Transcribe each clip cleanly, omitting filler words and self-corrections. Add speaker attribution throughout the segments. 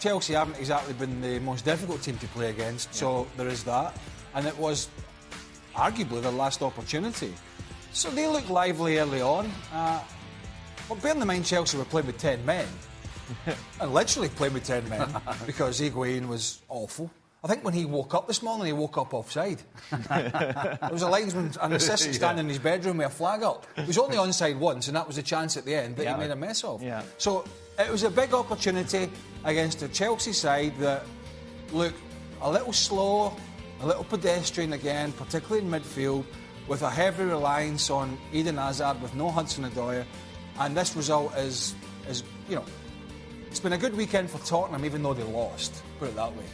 Speaker 1: Chelsea haven't exactly been the most difficult team to play against, so there is that. And it was arguably their last opportunity. So they looked lively early on. But bearing in mind Chelsea were playing with 10 men, and literally playing with 10 men, because Higuain was awful. I think when he woke up this morning, he woke up offside. There was a linesman, an assistant standing in his bedroom with a flag up. He was only onside once, and that was a chance at the end that he made a mess of. Yeah. So it was a big opportunity against a Chelsea side that looked a little slow, a little pedestrian again, particularly in midfield, with a heavy reliance on Eden Hazard with no Hudson-Odoi. And this result is, you know, it's been a good weekend for Tottenham, even though they lost, put it that way.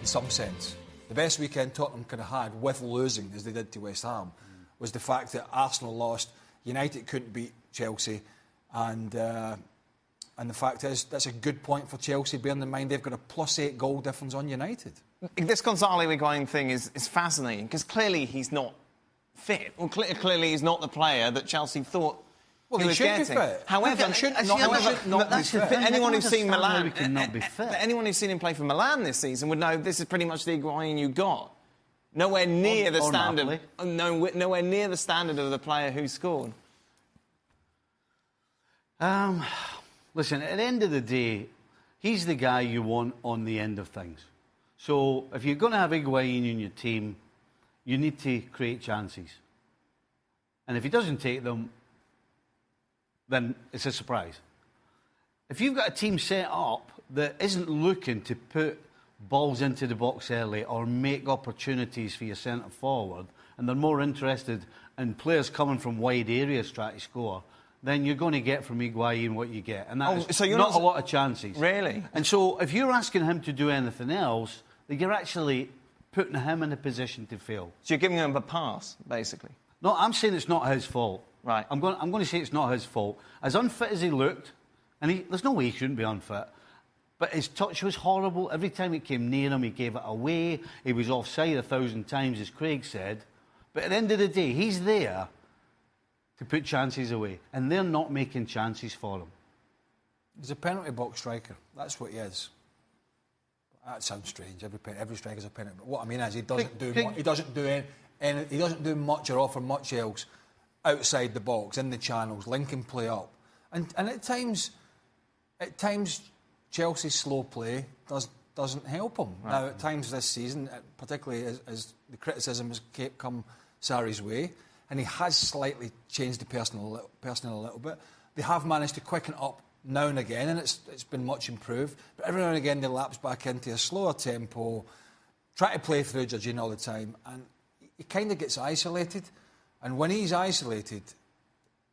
Speaker 1: In some sense, the best weekend Tottenham could have had with losing, as they did to West Ham, was the fact that Arsenal lost, United couldn't beat Chelsea, and the fact is that's a good point for Chelsea, bearing in mind they've got a +8 goal difference on United.
Speaker 2: This Gonzalo Higuain thing is fascinating because clearly he's not fit. Well, clearly he's not the player that Chelsea thought.
Speaker 1: Well, he should be fit.
Speaker 2: However, anyone who's seen Milan, anyone who's seen him play for Milan this season would know this is pretty much the Higuain you got. Nowhere near the standard. Nowhere near the standard of the player who scored.
Speaker 3: Listen, at the end of the day, he's the guy you want on the end of things. So if you're going to have Higuain in your team, you need to create chances. And if he doesn't take them, then it's a surprise. If you've got a team set up that isn't looking to put balls into the box early or make opportunities for your centre forward, and they're more interested in players coming from wide areas trying to score, then you're going to get from Higuain what you get. And that's not a lot of chances.
Speaker 2: Really?
Speaker 3: And so if you're asking him to do anything else, then you're actually putting him in a position to fail.
Speaker 2: So you're giving him a pass, basically?
Speaker 3: No, I'm saying it's not his fault.
Speaker 2: Right.
Speaker 3: I'm going to say it's not his fault. As unfit as he looked, and there's no way he shouldn't be unfit, but his touch was horrible. Every time it came near him, he gave it away. He was offside 1,000 times, as Craig said. But at the end of the day, he's there to put chances away, and they're not making chances for him.
Speaker 1: He's a penalty box striker. That's what he is. That sounds strange. Every striker's a penalty. But what I mean is, he doesn't do much or offer much else outside the box, in the channels, linking play up, and at times Chelsea's slow play doesn't help him. Right. Now, at times this season, particularly as the criticism has come Sarri's way, and he has slightly changed the personnel a little bit. They have managed to quicken up now and again, and it's been much improved. But every now and again, they lapse back into a slower tempo, try to play through Jorginho all the time, and he kind of gets isolated. And when he's isolated,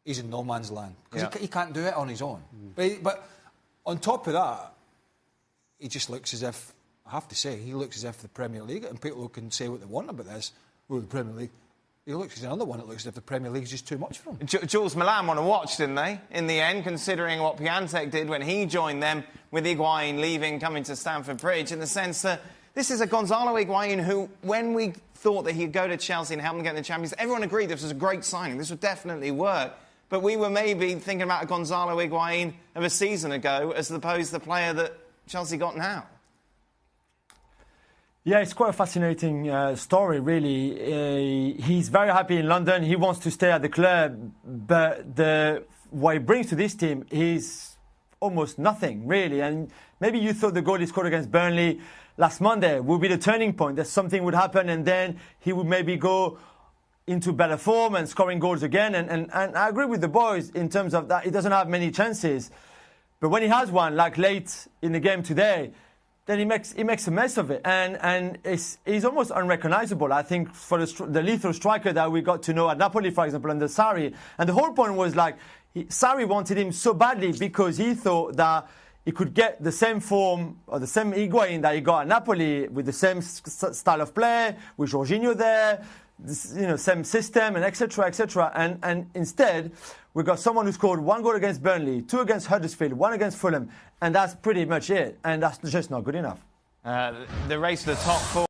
Speaker 1: he's in no man's land. Because he can't do it on his own. But on top of that, he just looks as if, I have to say, he looks as if the Premier League, and people can say what they want about this, the Premier League, he looks as another one that looks as if the Premier League is just too much for him.
Speaker 2: Jules, Milan want to watch, didn't they, in the end, considering what Piatek did when he joined them, with Higuain leaving, coming to Stamford Bridge, in the sense that this is a Gonzalo Higuain who, when we thought that he'd go to Chelsea and help them get in the Champions, everyone agreed this was a great signing. This would definitely work. But we were maybe thinking about a Gonzalo Higuain of a season ago as opposed to the player that Chelsea got now.
Speaker 4: Yeah, it's quite a fascinating story, really. He's very happy in London. He wants to stay at the club. But what he brings to this team is almost nothing, really. And maybe you thought the goal he scored against Burnley last Monday would be the turning point, that something would happen and then he would maybe go into better form and scoring goals again. And I agree with the boys in terms of that he doesn't have many chances. But when he has one, like late in the game today, then he makes a mess of it. And he's almost unrecognisable, I think, for the lethal striker that we got to know at Napoli, for example, under Sarri. And the whole point was like, Sarri wanted him so badly because he thought that he could get the same form or the same Higuain that he got at Napoli with the same style of play, with Jorginho there, same system, and etc., etc. And instead, we got someone who scored 1 goal against Burnley, 2 against Huddersfield, 1 against Fulham, and that's pretty much it. And that's just not good enough.
Speaker 2: The race to the top 4.